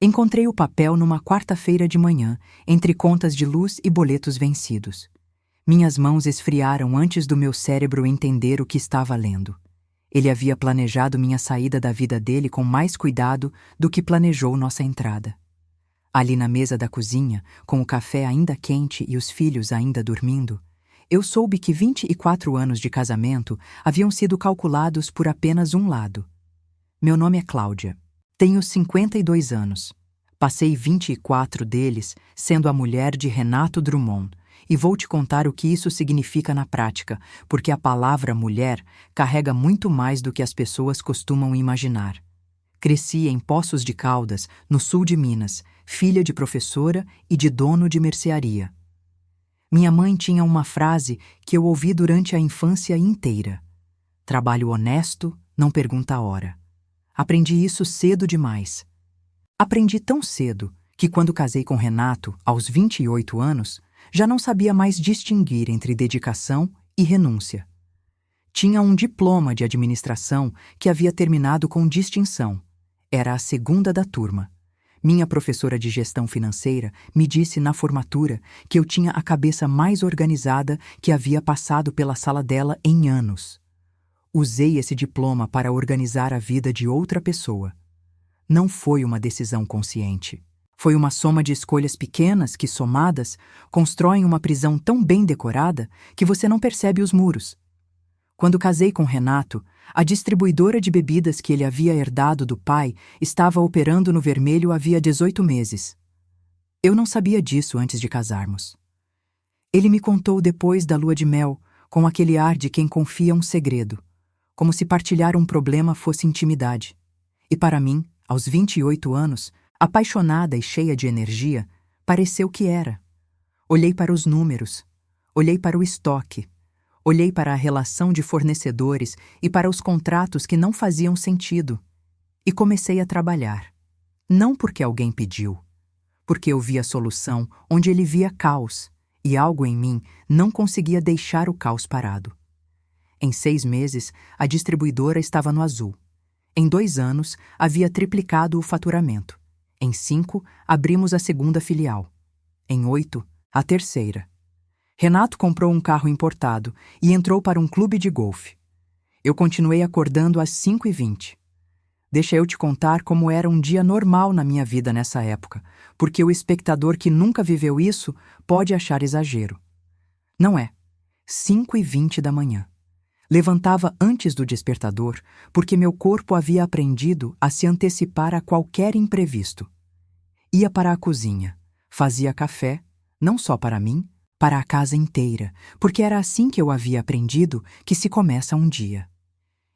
Encontrei o papel numa quarta-feira de manhã, entre contas de luz e boletos vencidos. Minhas mãos esfriaram antes do meu cérebro entender o que estava lendo. Ele havia planejado minha saída da vida dele com mais cuidado do que planejou nossa entrada. Ali na mesa da cozinha, com o café ainda quente e os filhos ainda dormindo, eu soube que 24 anos de casamento haviam sido calculados por apenas um lado. Meu nome é Cláudia. Tenho 52 anos. Passei 24 deles sendo a mulher de Renato Drummond, e vou te contar o que isso significa na prática, porque a palavra mulher carrega muito mais do que as pessoas costumam imaginar. Cresci em Poços de Caldas, no sul de Minas, filha de professora e de dono de mercearia. Minha mãe tinha uma frase que eu ouvi durante a infância inteira: trabalho honesto, não pergunta a hora. Aprendi isso cedo demais. Aprendi tão cedo que, quando casei com Renato, aos 28 anos, já não sabia mais distinguir entre dedicação e renúncia. Tinha um diploma de administração que havia terminado com distinção. Era a segunda da turma. Minha professora de gestão financeira me disse na formatura que eu tinha a cabeça mais organizada que havia passado pela sala dela em anos. Usei esse diploma para organizar a vida de outra pessoa. Não foi uma decisão consciente. Foi uma soma de escolhas pequenas que, somadas, constroem uma prisão tão bem decorada que você não percebe os muros. Quando casei com Renato, a distribuidora de bebidas que ele havia herdado do pai estava operando no vermelho havia 18 meses. Eu não sabia disso antes de casarmos. Ele me contou depois da lua de mel, com aquele ar de quem confia um segredo, como se partilhar um problema fosse intimidade. E para mim, aos 28 anos, apaixonada e cheia de energia, pareceu que era. Olhei para os números, olhei para o estoque, olhei para a relação de fornecedores e para os contratos que não faziam sentido, e comecei a trabalhar. Não porque alguém pediu, porque eu via a solução onde ele via caos, e algo em mim não conseguia deixar o caos parado. Em 6 meses, a distribuidora estava no azul. Em 2 anos, havia triplicado o faturamento. Em 5, abrimos a segunda filial. Em 8, a terceira. Renato comprou um carro importado e entrou para um clube de golfe. Eu continuei acordando às 5h20. Deixa eu te contar como era um dia normal na minha vida nessa época, porque o espectador que nunca viveu isso pode achar exagero. Não é. 5h20 da manhã. Levantava antes do despertador, porque meu corpo havia aprendido a se antecipar a qualquer imprevisto. Ia para a cozinha, fazia café, não só para mim, para a casa inteira, porque era assim que eu havia aprendido que se começa um dia.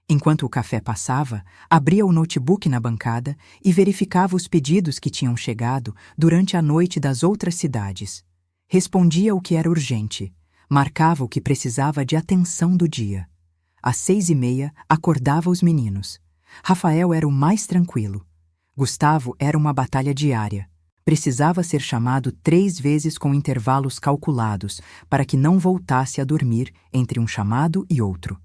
Enquanto o café passava, abria o notebook na bancada e verificava os pedidos que tinham chegado durante a noite das outras cidades. Respondia o que era urgente, marcava o que precisava de atenção do dia. Às 6h30, acordava os meninos. Rafael era o mais tranquilo. Gustavo era uma batalha diária. Precisava ser chamado 3 vezes com intervalos calculados para que não voltasse a dormir entre um chamado e outro.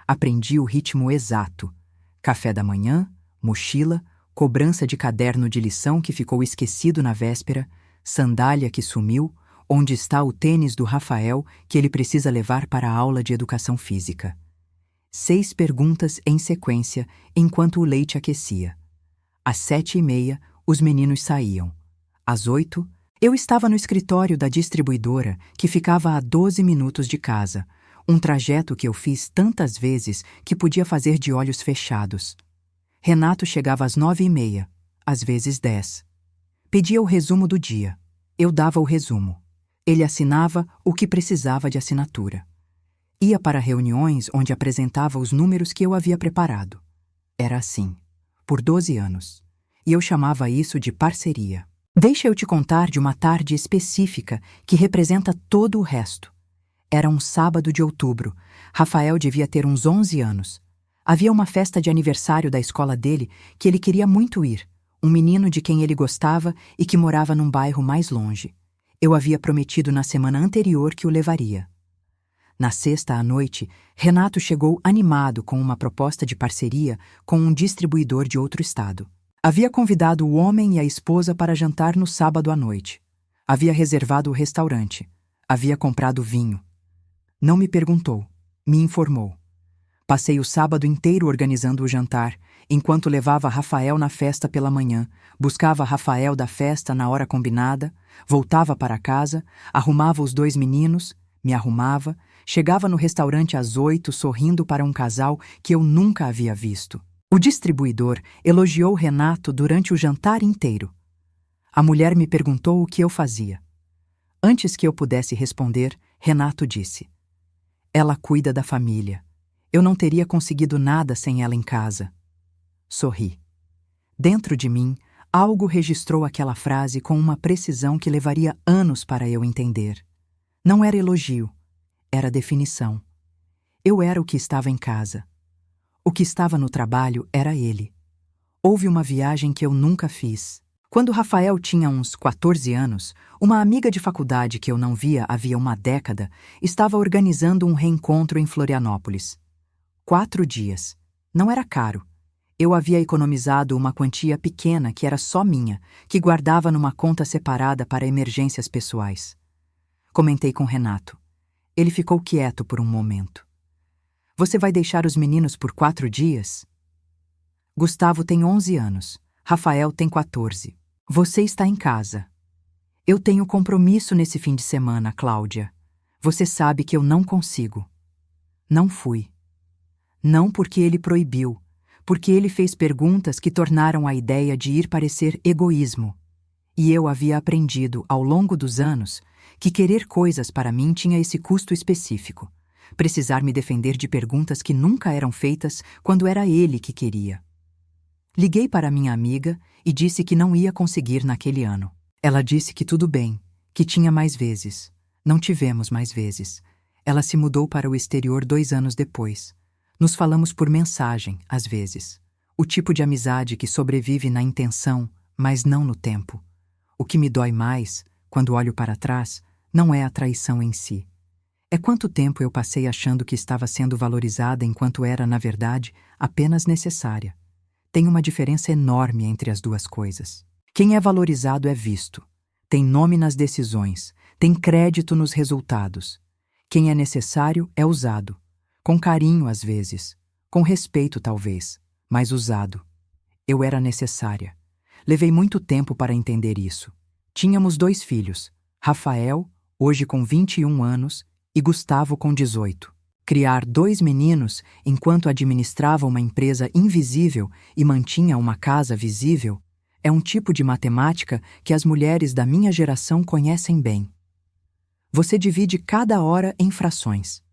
Aprendi o ritmo exato. Café da manhã, mochila, cobrança de caderno de lição que ficou esquecido na véspera, sandália que sumiu, onde está o tênis do Rafael que ele precisa levar para a aula de educação física. 6 perguntas em sequência enquanto o leite aquecia. Às 7h30, os meninos saíam. Às 8h, eu estava no escritório da distribuidora, que ficava a 12 minutos de casa, um trajeto que eu fiz tantas vezes que podia fazer de olhos fechados. Renato chegava às 9h30, às vezes 10. Pedia o resumo do dia. Eu dava o resumo. Ele assinava o que precisava de assinatura. Ia para reuniões onde apresentava os números que eu havia preparado. Era assim, por 12 anos. E eu chamava isso de parceria. Deixa eu te contar de uma tarde específica que representa todo o resto. Era um sábado de outubro. Rafael devia ter uns 11 anos. Havia uma festa de aniversário da escola dele que ele queria muito ir. Um menino de quem ele gostava e que morava num bairro mais longe. Eu havia prometido na semana anterior que o levaria. Na sexta à noite, Renato chegou animado com uma proposta de parceria com um distribuidor de outro estado. Havia convidado o homem e a esposa para jantar no sábado à noite. Havia reservado o restaurante. Havia comprado vinho. Não me perguntou, me informou. Passei o sábado inteiro organizando o jantar, enquanto levava Rafael na festa pela manhã, buscava Rafael da festa na hora combinada, voltava para casa, arrumava os 2 meninos, me arrumava, chegava no restaurante às 8 sorrindo para um casal que eu nunca havia visto. O distribuidor elogiou Renato durante o jantar inteiro. A mulher me perguntou o que eu fazia. Antes que eu pudesse responder, Renato disse: "Ela cuida da família. Eu não teria conseguido nada sem ela em casa." Sorri. Dentro de mim, algo registrou aquela frase com uma precisão que levaria anos para eu entender. Não era elogio, era definição. Eu era o que estava em casa. O que estava no trabalho era ele. Houve uma viagem que eu nunca fiz. Quando Rafael tinha uns 14 anos, uma amiga de faculdade que eu não via havia uma década estava organizando um reencontro em Florianópolis. 4 dias. Não era caro. Eu havia economizado uma quantia pequena que era só minha, que guardava numa conta separada para emergências pessoais. Comentei com Renato. Ele ficou quieto por um momento. "Você vai deixar os meninos por 4 dias?" Gustavo tem 11 anos. Rafael tem 14. "Você está em casa." "Eu tenho compromisso nesse fim de semana, Cláudia. Você sabe que eu não consigo." Não fui. Não porque ele proibiu, porque ele fez perguntas que tornaram a ideia de ir parecer egoísmo. E eu havia aprendido, ao longo dos anos, que querer coisas para mim tinha esse custo específico. Precisar me defender de perguntas que nunca eram feitas quando era ele que queria. Liguei para minha amiga e disse que não ia conseguir naquele ano. Ela disse que tudo bem, que tinha mais vezes. Não tivemos mais vezes. Ela se mudou para o exterior 2 anos depois. Nos falamos por mensagem, às vezes. O tipo de amizade que sobrevive na intenção, mas não no tempo. O que me dói mais, quando olho para trás, não é a traição em si. É quanto tempo eu passei achando que estava sendo valorizada enquanto era, na verdade, apenas necessária. Tem uma diferença enorme entre as duas coisas. Quem é valorizado é visto. Tem nome nas decisões, tem crédito nos resultados. Quem é necessário é usado. Com carinho, às vezes. Com respeito, talvez. Mas usado. Eu era necessária. Levei muito tempo para entender isso. Tínhamos 2 filhos. Rafael, hoje com 21 anos, e Gustavo com 18. Criar 2 meninos enquanto administrava uma empresa invisível e mantinha uma casa visível é um tipo de matemática que as mulheres da minha geração conhecem bem. Você divide cada hora em frações.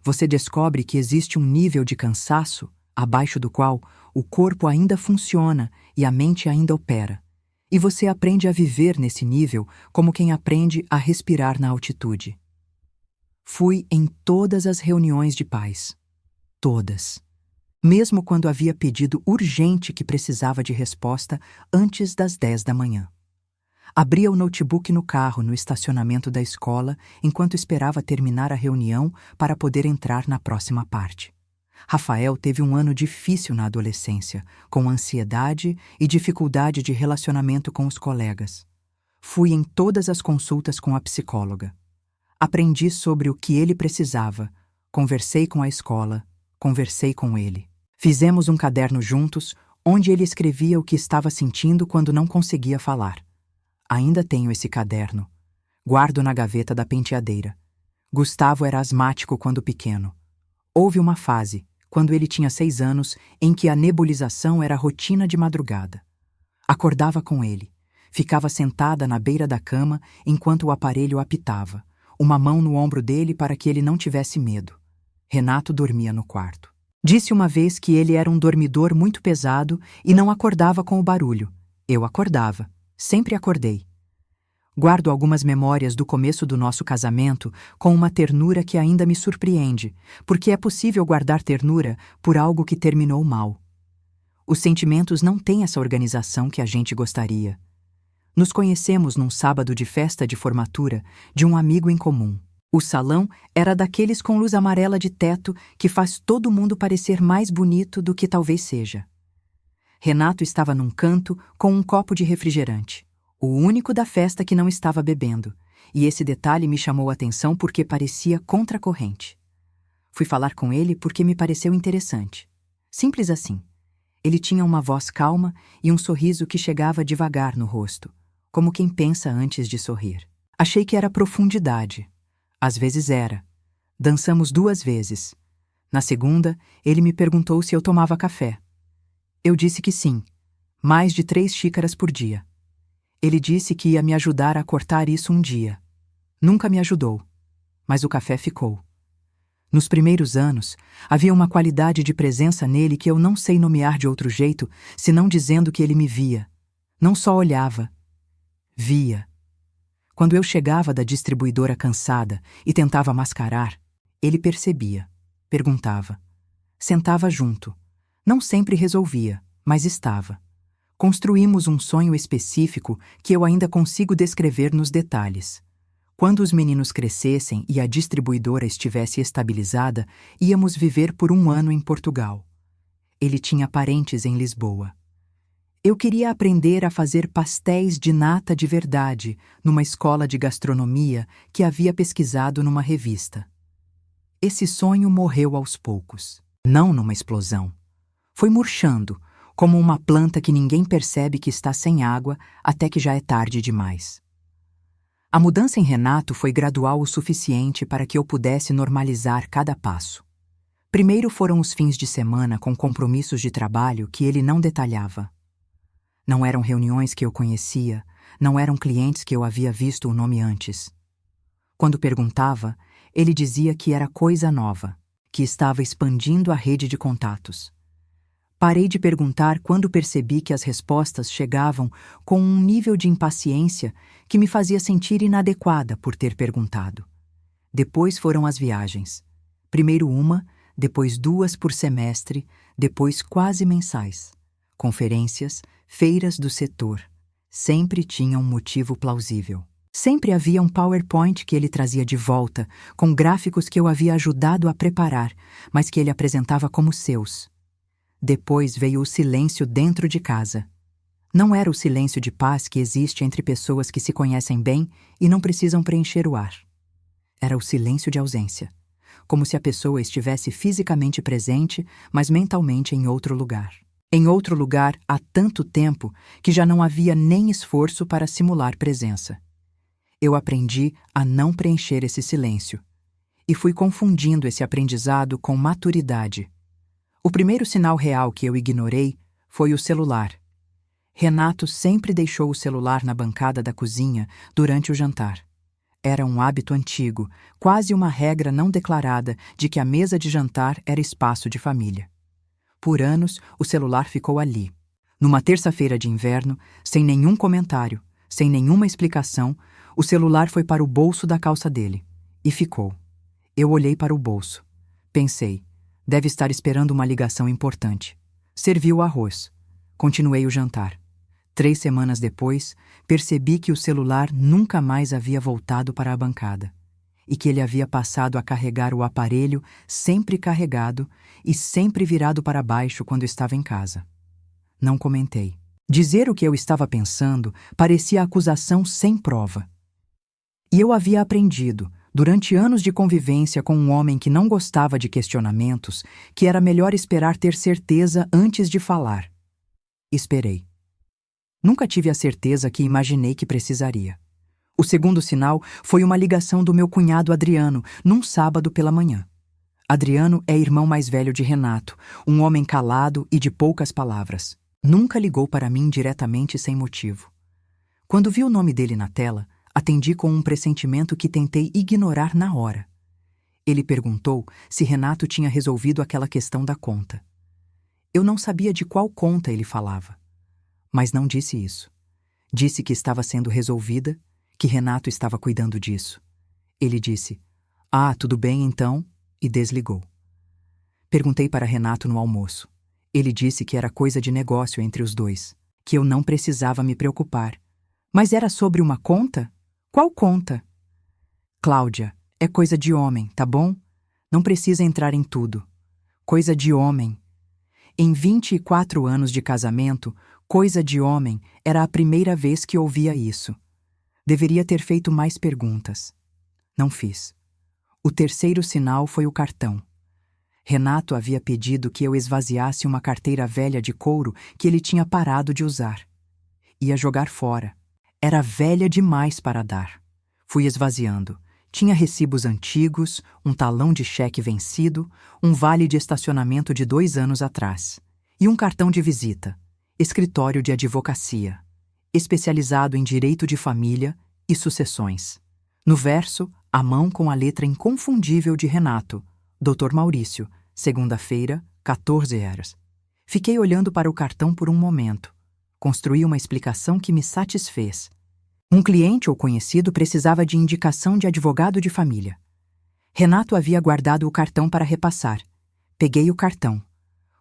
Você descobre que existe um nível de cansaço abaixo do qual o corpo ainda funciona e a mente ainda opera. E você aprende a viver nesse nível como quem aprende a respirar na altitude. Fui em todas as reuniões de pais. Todas. Mesmo quando havia pedido urgente que precisava de resposta antes das 10 da manhã. Abria o notebook no carro no estacionamento da escola enquanto esperava terminar a reunião para poder entrar na próxima parte. Rafael teve um ano difícil na adolescência, com ansiedade e dificuldade de relacionamento com os colegas. Fui em todas as consultas com a psicóloga. Aprendi sobre o que ele precisava, conversei com a escola, conversei com ele. Fizemos um caderno juntos, onde ele escrevia o que estava sentindo quando não conseguia falar. Ainda tenho esse caderno. Guardo na gaveta da penteadeira. Gustavo era asmático quando pequeno. Houve uma fase, quando ele tinha 6 anos, em que a nebulização era rotina de madrugada. Acordava com ele. Ficava sentada na beira da cama enquanto o aparelho apitava, uma mão no ombro dele para que ele não tivesse medo. Renato dormia no quarto. Disse uma vez que ele era um dormidor muito pesado e não acordava com o barulho. Eu acordava. Sempre acordei. Guardo algumas memórias do começo do nosso casamento com uma ternura que ainda me surpreende, porque é possível guardar ternura por algo que terminou mal. Os sentimentos não têm essa organização que a gente gostaria. Nos conhecemos num sábado de festa de formatura de um amigo em comum. O salão era daqueles com luz amarela de teto que faz todo mundo parecer mais bonito do que talvez seja. Renato estava num canto com um copo de refrigerante, o único da festa que não estava bebendo, e esse detalhe me chamou a atenção porque parecia contracorrente. Fui falar com ele porque me pareceu interessante. Simples assim. Ele tinha uma voz calma e um sorriso que chegava devagar no rosto, como quem pensa antes de sorrir. Achei que era profundidade. Às vezes era. Dançamos 2 vezes. Na segunda, ele me perguntou se eu tomava café. Eu disse que sim, mais de 3 xícaras por dia. Ele disse que ia me ajudar a cortar isso um dia. Nunca me ajudou, mas o café ficou. Nos primeiros anos, havia uma qualidade de presença nele que eu não sei nomear de outro jeito, senão dizendo que ele me via. Não só olhava, via. Quando eu chegava da distribuidora cansada e tentava mascarar, ele percebia, perguntava. Sentava junto. Não sempre resolvia, mas estava. Construímos um sonho específico que eu ainda consigo descrever nos detalhes. Quando os meninos crescessem e a distribuidora estivesse estabilizada, íamos viver por 1 ano em Portugal. Ele tinha parentes em Lisboa. Eu queria aprender a fazer pastéis de nata de verdade numa escola de gastronomia que havia pesquisado numa revista. Esse sonho morreu aos poucos, não numa explosão. Foi murchando, como uma planta que ninguém percebe que está sem água até que já é tarde demais. A mudança em Renato foi gradual o suficiente para que eu pudesse normalizar cada passo. Primeiro foram os fins de semana com compromissos de trabalho que ele não detalhava. Não eram reuniões que eu conhecia, não eram clientes que eu havia visto o nome antes. Quando perguntava, ele dizia que era coisa nova, que estava expandindo a rede de contatos. Parei de perguntar quando percebi que as respostas chegavam com um nível de impaciência que me fazia sentir inadequada por ter perguntado. Depois foram as viagens. Primeiro uma, depois 2 por semestre, depois quase mensais. Conferências, feiras do setor. Sempre tinha um motivo plausível. Sempre havia um PowerPoint que ele trazia de volta, com gráficos que eu havia ajudado a preparar, mas que ele apresentava como seus. Depois veio o silêncio dentro de casa. Não era o silêncio de paz que existe entre pessoas que se conhecem bem e não precisam preencher o ar. Era o silêncio de ausência, como se a pessoa estivesse fisicamente presente, mas mentalmente em outro lugar. Em outro lugar há tanto tempo que já não havia nem esforço para simular presença. Eu aprendi a não preencher esse silêncio, e fui confundindo esse aprendizado com maturidade. O primeiro sinal real que eu ignorei foi o celular. Renato sempre deixou o celular na bancada da cozinha durante o jantar. Era um hábito antigo, quase uma regra não declarada de que a mesa de jantar era espaço de família. Por anos, o celular ficou ali. Numa terça-feira de inverno, sem nenhum comentário, sem nenhuma explicação, o celular foi para o bolso da calça dele. E ficou. Eu olhei para o bolso. Pensei, deve estar esperando uma ligação importante. Servi o arroz. Continuei o jantar. 3 semanas depois, percebi que o celular nunca mais havia voltado para a bancada e que ele havia passado a carregar o aparelho sempre carregado e sempre virado para baixo quando estava em casa. Não comentei. Dizer o que eu estava pensando parecia acusação sem prova. E eu havia aprendido, durante anos de convivência com um homem que não gostava de questionamentos, que era melhor esperar ter certeza antes de falar. Esperei. Nunca tive a certeza que imaginei que precisaria. O segundo sinal foi uma ligação do meu cunhado Adriano, num sábado pela manhã. Adriano é irmão mais velho de Renato, um homem calado e de poucas palavras. Nunca ligou para mim diretamente sem motivo. Quando vi o nome dele na tela, atendi com um pressentimento que tentei ignorar na hora. Ele perguntou se Renato tinha resolvido aquela questão da conta. Eu não sabia de qual conta ele falava, mas não disse isso. Disse que estava sendo resolvida, que Renato estava cuidando disso. Ele disse, tudo bem então, e desligou. Perguntei para Renato no almoço. Ele disse que era coisa de negócio entre os dois, que eu não precisava me preocupar. Mas era sobre uma conta? Qual conta? Cláudia, é coisa de homem, tá bom? Não precisa entrar em tudo. Coisa de homem. Em 24 anos de casamento, coisa de homem, era a primeira vez que ouvia isso. Deveria ter feito mais perguntas. Não fiz. O terceiro sinal foi o cartão. Renato havia pedido que eu esvaziasse uma carteira velha de couro que ele tinha parado de usar. Ia jogar fora. Era velha demais para dar. Fui esvaziando. Tinha recibos antigos, um talão de cheque vencido, um vale de estacionamento de 2 anos atrás. E um cartão de visita. Escritório de advocacia. Especializado em direito de família e sucessões. No verso, a mão com a letra inconfundível de Renato. Dr. Maurício, segunda-feira, 14 horas. Fiquei olhando para o cartão por um momento. Construí uma explicação que me satisfez. Um cliente ou conhecido precisava de indicação de advogado de família. Renato havia guardado o cartão para repassar. Peguei o cartão.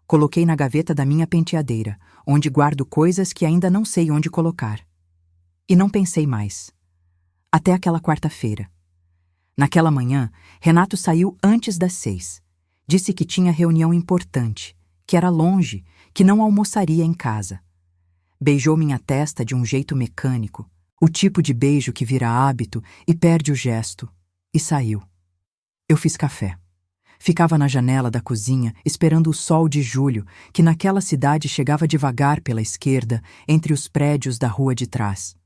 Coloquei na gaveta da minha penteadeira, onde guardo coisas que ainda não sei onde colocar. E não pensei mais. Até aquela quarta-feira. Naquela manhã, Renato saiu antes das 6. Disse que tinha reunião importante, que era longe, que não almoçaria em casa. Beijou minha testa de um jeito mecânico, o tipo de beijo que vira hábito e perde o gesto, e saiu. Eu fiz café. Ficava na janela da cozinha esperando o sol de julho, que naquela cidade chegava devagar pela esquerda, entre os prédios da rua de trás.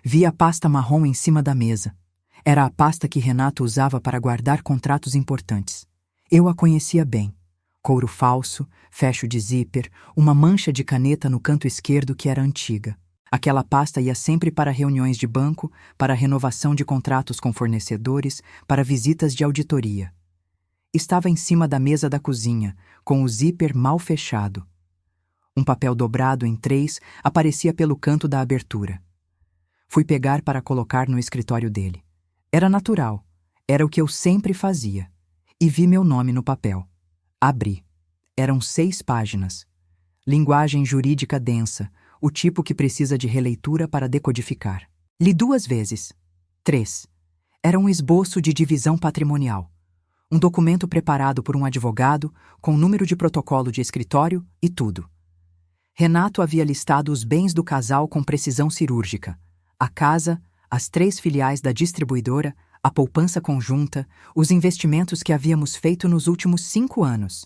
Vi a pasta marrom em cima da mesa. Era a pasta que Renato usava para guardar contratos importantes. Eu a conhecia bem. Couro falso, fecho de zíper, uma mancha de caneta no canto esquerdo que era antiga. Aquela pasta ia sempre para reuniões de banco, para renovação de contratos com fornecedores, para visitas de auditoria. Estava em cima da mesa da cozinha, com o zíper mal fechado. Um papel dobrado em 3 aparecia pelo canto da abertura. Fui pegar para colocar no escritório dele. Era natural. Era o que eu sempre fazia. E vi meu nome no papel. Abri. Eram 6 páginas. Linguagem jurídica densa, o tipo que precisa de releitura para decodificar. Li 2 vezes. 3. Era um esboço de divisão patrimonial. Um documento preparado por um advogado, com número de protocolo de escritório e tudo. Renato havia listado os bens do casal com precisão cirúrgica. A casa, as 3 filiais da distribuidora, a poupança conjunta, os investimentos que havíamos feito nos últimos 5 anos.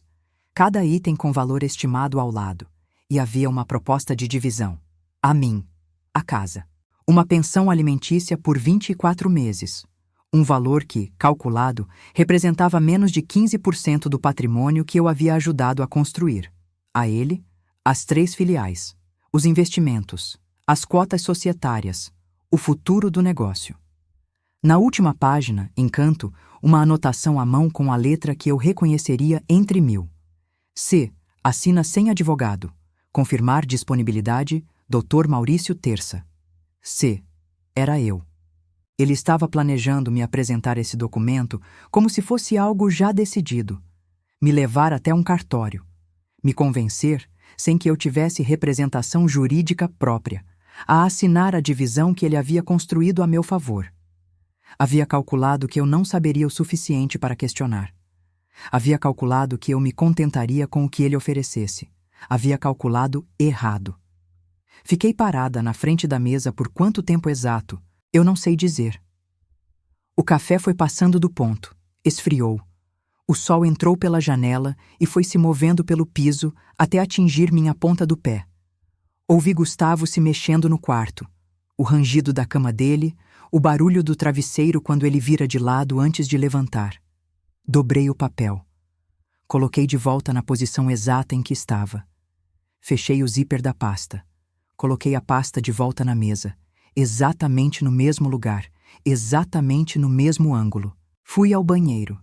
Cada item com valor estimado ao lado. E havia uma proposta de divisão. A mim. A casa. Uma pensão alimentícia por 24 meses. Um valor que, calculado, representava menos de 15% do patrimônio que eu havia ajudado a construir. A ele, as 3 filiais, os investimentos, as cotas societárias, o futuro do negócio. Na última página, em canto, uma anotação à mão com a letra que eu reconheceria entre 1000. C. Assina sem advogado. Confirmar disponibilidade, Dr. Maurício Terça. C. Era eu. Ele estava planejando me apresentar esse documento como se fosse algo já decidido. Me levar até um cartório. Me convencer, sem que eu tivesse representação jurídica própria, a assinar a divisão que ele havia construído a meu favor. Havia calculado que eu não saberia o suficiente para questionar. Havia calculado que eu me contentaria com o que ele oferecesse. Havia calculado errado. Fiquei parada na frente da mesa por quanto tempo exato, eu não sei dizer. O café foi passando do ponto, esfriou. O sol entrou pela janela e foi se movendo pelo piso até atingir minha ponta do pé. Ouvi Gustavo se mexendo no quarto, o rangido da cama dele, o barulho do travesseiro quando ele vira de lado antes de levantar. Dobrei o papel. Coloquei de volta na posição exata em que estava. Fechei o zíper da pasta. Coloquei a pasta de volta na mesa, exatamente no mesmo lugar, exatamente no mesmo ângulo. Fui ao banheiro.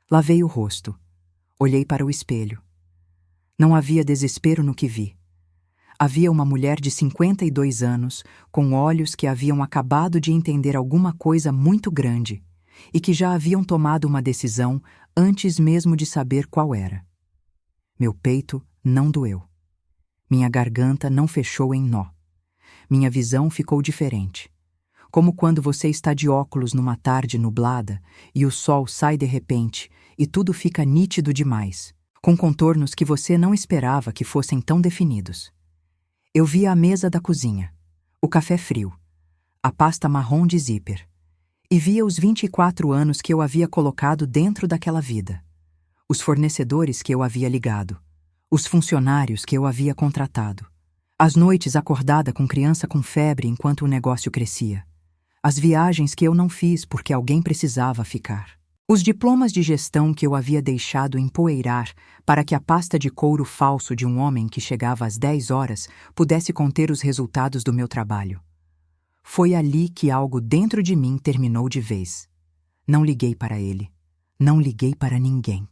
Lavei o rosto. Olhei para o espelho. Não havia desespero no que vi. Havia uma mulher de 52 anos, com olhos que haviam acabado de entender alguma coisa muito grande e que já haviam tomado uma decisão antes mesmo de saber qual era. Meu peito não doeu. Minha garganta não fechou em nó. Minha visão ficou diferente. Como quando você está de óculos numa tarde nublada e o sol sai de repente e tudo fica nítido demais. com contornos que você não esperava que fossem tão definidos. Eu via a mesa da cozinha, o café frio, a pasta marrom de zíper, e via os 24 anos que eu havia colocado dentro daquela vida, os fornecedores que eu havia ligado, os funcionários que eu havia contratado, as noites acordada com criança com febre enquanto o negócio crescia, as viagens que eu não fiz porque alguém precisava ficar, os diplomas de gestão que eu havia deixado empoeirar para que a pasta de couro falso de um homem que chegava às 10 horas pudesse conter os resultados do meu trabalho. Foi ali que algo dentro de mim terminou de vez. Não liguei para ele. Não liguei para ninguém.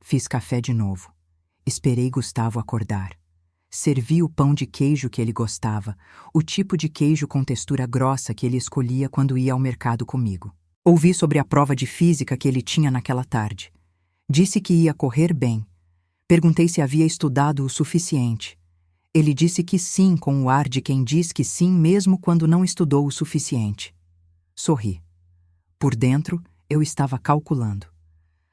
Fiz café de novo. Esperei Gustavo acordar. Servi o pão de queijo que ele gostava, o tipo de queijo com textura grossa que ele escolhia quando ia ao mercado comigo. Ouvi sobre a prova de física que ele tinha naquela tarde. Disse que ia correr bem. Perguntei se havia estudado o suficiente. Ele disse que sim, com o ar de quem diz que sim mesmo quando não estudou o suficiente. Sorri. Por dentro, eu estava calculando.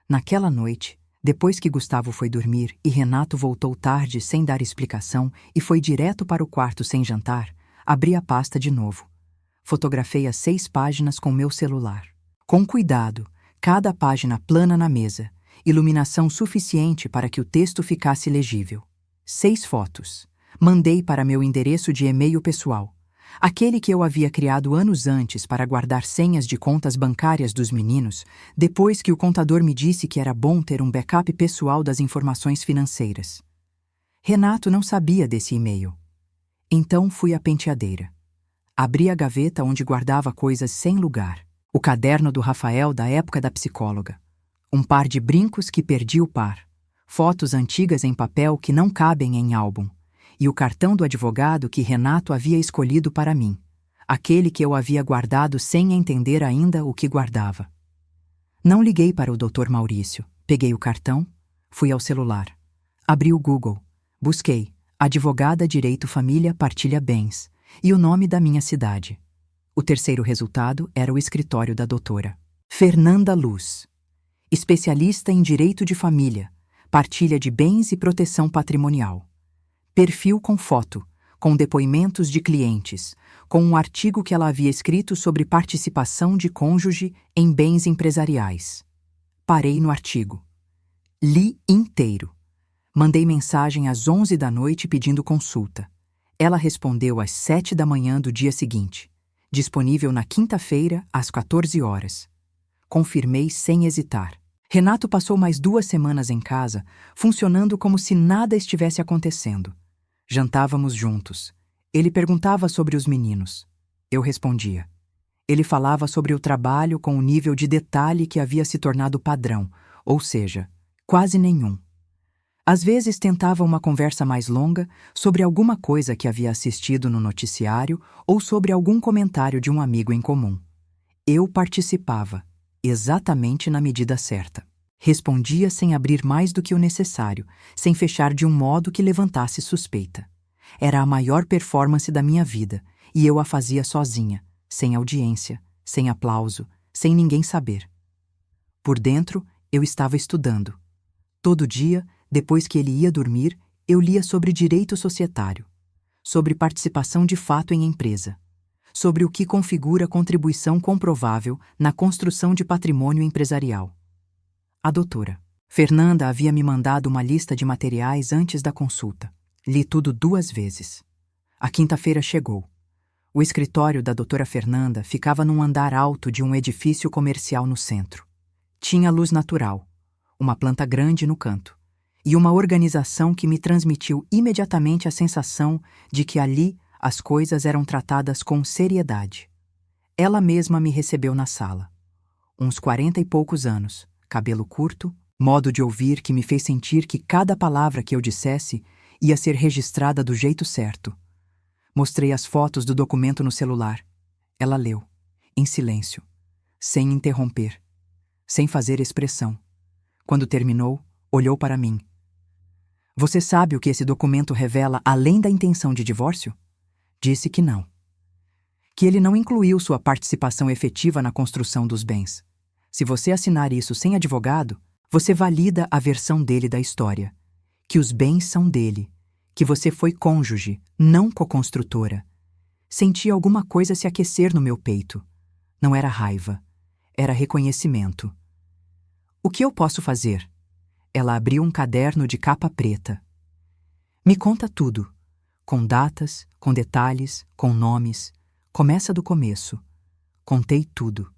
Naquela noite, depois que Gustavo foi dormir e Renato voltou tarde sem dar explicação e foi direto para o quarto sem jantar, abri a pasta de novo. Fotografei as 6 páginas com meu celular. Com cuidado, cada página plana na mesa, iluminação suficiente para que o texto ficasse legível. 6 fotos. Mandei para meu endereço de e-mail pessoal, aquele que eu havia criado anos antes para guardar senhas de contas bancárias dos meninos, depois que o contador me disse que era bom ter um backup pessoal das informações financeiras. Renato não sabia desse e-mail. Então fui à penteadeira. Abri a gaveta onde guardava coisas sem lugar. O caderno do Rafael da época da psicóloga. Um par de brincos que perdi o par. Fotos antigas em papel que não cabem em álbum. E o cartão do advogado que Renato havia escolhido para mim. Aquele que eu havia guardado sem entender ainda o que guardava. Não liguei para o Dr. Maurício. Peguei o cartão, fui ao celular. Abri o Google. Busquei Advogada Direito Família Partilha Bens e o nome da minha cidade. O terceiro resultado era o escritório da doutora Fernanda Luz. Especialista em Direito de Família, Partilha de Bens e Proteção Patrimonial. Perfil com foto, com depoimentos de clientes, com um artigo que ela havia escrito sobre participação de cônjuge em bens empresariais. Parei no artigo. Li inteiro. Mandei mensagem às 11 da noite pedindo consulta. Ela respondeu às 7 da manhã do dia seguinte. Disponível na quinta-feira, às 14 horas. Confirmei sem hesitar. Renato passou mais 2 semanas em casa, funcionando como se nada estivesse acontecendo. Jantávamos juntos. Ele perguntava sobre os meninos. Eu respondia. Ele falava sobre o trabalho com um nível de detalhe que havia se tornado padrão, ou seja, quase nenhum. Às vezes tentava uma conversa mais longa sobre alguma coisa que havia assistido no noticiário ou sobre algum comentário de um amigo em comum. Eu participava, exatamente na medida certa. Respondia sem abrir mais do que o necessário, sem fechar de um modo que levantasse suspeita. Era a maior performance da minha vida, e eu a fazia sozinha, sem audiência, sem aplauso, sem ninguém saber. Por dentro, eu estava estudando. Todo dia, depois que ele ia dormir, eu lia sobre direito societário, sobre participação de fato em empresa, sobre o que configura contribuição comprovável na construção de patrimônio empresarial. A doutora Fernanda havia me mandado uma lista de materiais antes da consulta. Li tudo 2 vezes. A quinta-feira chegou. O escritório da doutora Fernanda ficava num andar alto de um edifício comercial no centro. Tinha luz natural, uma planta grande no canto, e uma organização que me transmitiu imediatamente a sensação de que ali as coisas eram tratadas com seriedade. Ela mesma me recebeu na sala. Uns 40 e poucos anos, cabelo curto, modo de ouvir que me fez sentir que cada palavra que eu dissesse ia ser registrada do jeito certo. Mostrei as fotos do documento no celular. Ela leu, em silêncio, sem interromper, sem fazer expressão. Quando terminou, olhou para mim. Você sabe o que esse documento revela além da intenção de divórcio? Disse que não. Que ele não incluiu sua participação efetiva na construção dos bens. Se você assinar isso sem advogado, Você valida a versão dele da história, que os bens são dele, que você foi cônjuge, não co-construtora. Senti alguma coisa se aquecer no meu peito. Não era raiva, era reconhecimento. O que eu posso fazer? Ela abriu um caderno de capa preta. Me conta tudo, com datas, com detalhes, com nomes. Começa do começo. Contei tudo.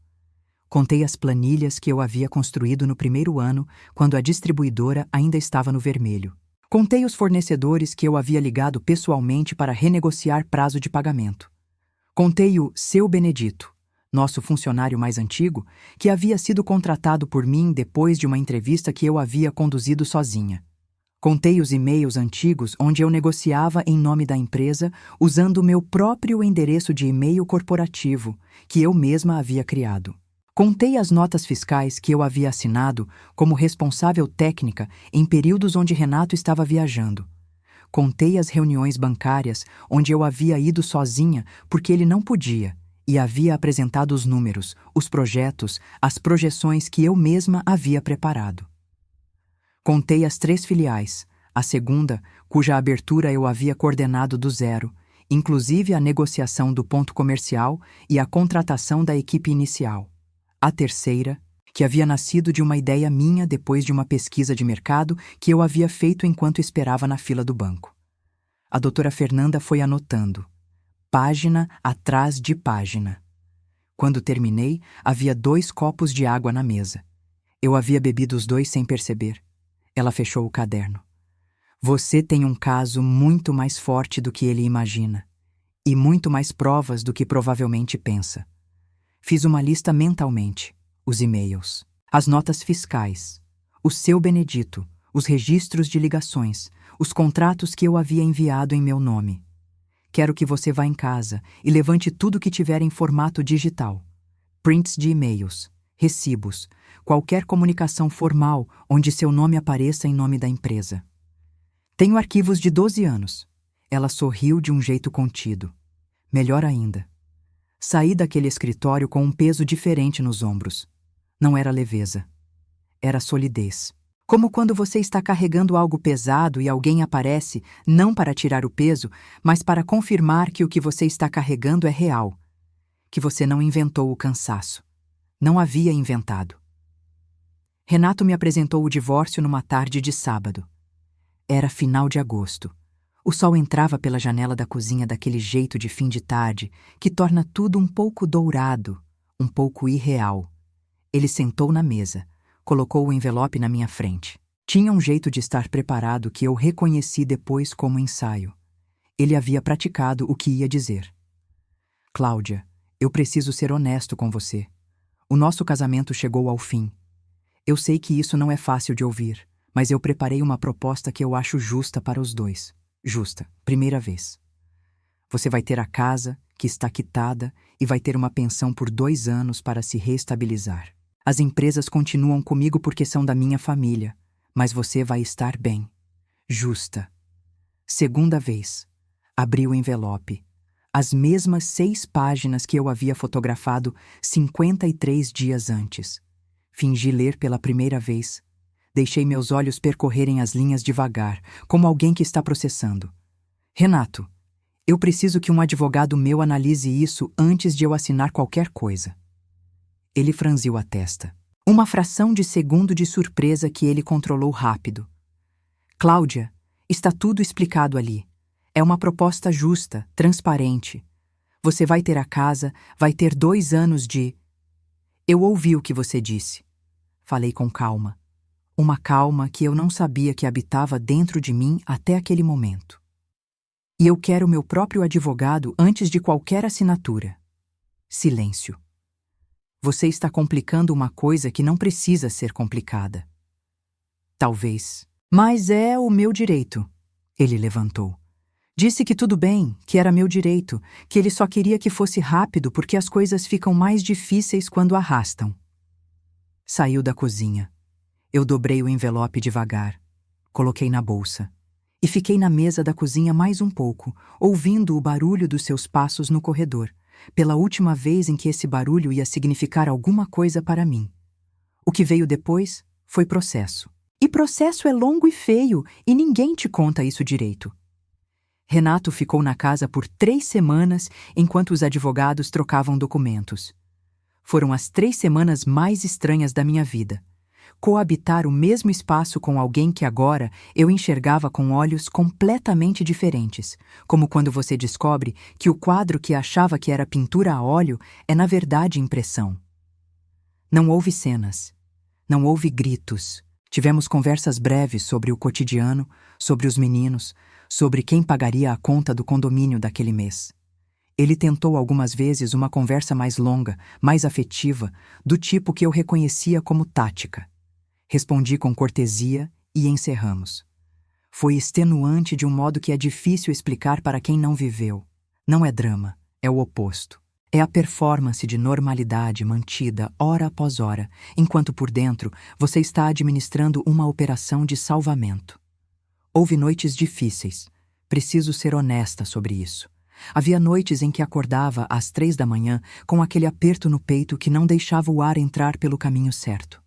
Contei as planilhas que eu havia construído no primeiro ano, quando a distribuidora ainda estava no vermelho. Contei os fornecedores que eu havia ligado pessoalmente para renegociar prazo de pagamento. Contei o Seu Benedito, nosso funcionário mais antigo, que havia sido contratado por mim depois de uma entrevista que eu havia conduzido sozinha. Contei os e-mails antigos onde eu negociava em nome da empresa usando o meu próprio endereço de e-mail corporativo, que eu mesma havia criado. Contei as notas fiscais que eu havia assinado como responsável técnica em períodos onde Renato estava viajando. Contei as reuniões bancárias onde eu havia ido sozinha porque ele não podia e havia apresentado os números, os projetos, as projeções que eu mesma havia preparado. Contei as 3 filiais, a segunda, cuja abertura eu havia coordenado do zero, inclusive a negociação do ponto comercial e a contratação da equipe inicial. A terceira, que havia nascido de uma ideia minha depois de uma pesquisa de mercado que eu havia feito enquanto esperava na fila do banco. A doutora Fernanda foi anotando, página atrás de página. Quando terminei, havia 2 copos de água na mesa. Eu havia bebido os 2 sem perceber. Ela fechou o caderno. Você tem um caso muito mais forte do que ele imagina, e muito mais provas do que provavelmente pensa. Fiz uma lista mentalmente, os e-mails, as notas fiscais, o Seu Benedito, os registros de ligações, os contratos que eu havia enviado em meu nome. Quero que você vá em casa e levante tudo que tiver em formato digital. Prints de e-mails, recibos, qualquer comunicação formal onde seu nome apareça em nome da empresa. Tenho arquivos de 12 anos. Ela sorriu de um jeito contido. Melhor ainda. Saí daquele escritório com um peso diferente nos ombros. Não era leveza. Era solidez. Como quando você está carregando algo pesado e alguém aparece, não para tirar o peso, mas para confirmar que o que você está carregando é real. Que você não inventou o cansaço. Não havia inventado. Renato me apresentou o divórcio numa tarde de sábado. Era final de agosto. O sol entrava pela janela da cozinha daquele jeito de fim de tarde que torna tudo um pouco dourado, um pouco irreal. Ele sentou na mesa, colocou o envelope na minha frente. Tinha um jeito de estar preparado que eu reconheci depois como ensaio. Ele havia praticado o que ia dizer. Cláudia, eu preciso ser honesto com você. O nosso casamento chegou ao fim. Eu sei que isso não é fácil de ouvir, mas eu preparei uma proposta que eu acho justa para os dois. Justa, primeira vez. Você vai ter a casa, que está quitada, e vai ter uma pensão por 2 anos para se reestabilizar. As empresas continuam comigo porque são da minha família, mas você vai estar bem. Justa. Segunda vez. Abri o envelope. As mesmas 6 páginas que eu havia fotografado 53 dias antes. Fingi ler pela primeira vez. Deixei meus olhos percorrerem as linhas devagar, como alguém que está processando. Renato, eu preciso que um advogado meu analise isso antes de eu assinar qualquer coisa. Ele franziu a testa. Uma fração de segundo de surpresa que ele controlou rápido. Cláudia, está tudo explicado ali. É uma proposta justa, transparente. Você vai ter a casa, vai ter 2 anos de... Eu ouvi o que você disse. Falei com calma. Uma calma que eu não sabia que habitava dentro de mim até aquele momento. E eu quero meu próprio advogado antes de qualquer assinatura. Silêncio. Você está complicando uma coisa que não precisa ser complicada. Talvez. Mas é o meu direito. Ele levantou. Disse que tudo bem, que era meu direito, que ele só queria que fosse rápido porque as coisas ficam mais difíceis quando arrastam. Saiu da cozinha. Eu dobrei o envelope devagar. Coloquei na bolsa. E fiquei na mesa da cozinha mais um pouco, ouvindo o barulho dos seus passos no corredor, pela última vez em que esse barulho ia significar alguma coisa para mim. O que veio depois foi processo. E processo é longo e feio, e ninguém te conta isso direito. Renato ficou na casa por 3 semanas enquanto os advogados trocavam documentos. Foram as 3 semanas mais estranhas da minha vida. Coabitar o mesmo espaço com alguém que agora eu enxergava com olhos completamente diferentes, como quando você descobre que o quadro que achava que era pintura a óleo é na verdade impressão. Não houve cenas, não houve gritos. Tivemos conversas breves sobre o cotidiano, sobre os meninos, sobre quem pagaria a conta do condomínio daquele mês. Ele tentou algumas vezes uma conversa mais longa, mais afetiva, do tipo que eu reconhecia como tática. Respondi com cortesia e encerramos. Foi extenuante de um modo que é difícil explicar para quem não viveu. Não é drama, é o oposto. É a performance de normalidade mantida hora após hora, enquanto por dentro você está administrando uma operação de salvamento. Houve noites difíceis. Preciso ser honesta sobre isso. Havia noites em que acordava às 3 da manhã com aquele aperto no peito que não deixava o ar entrar pelo caminho certo.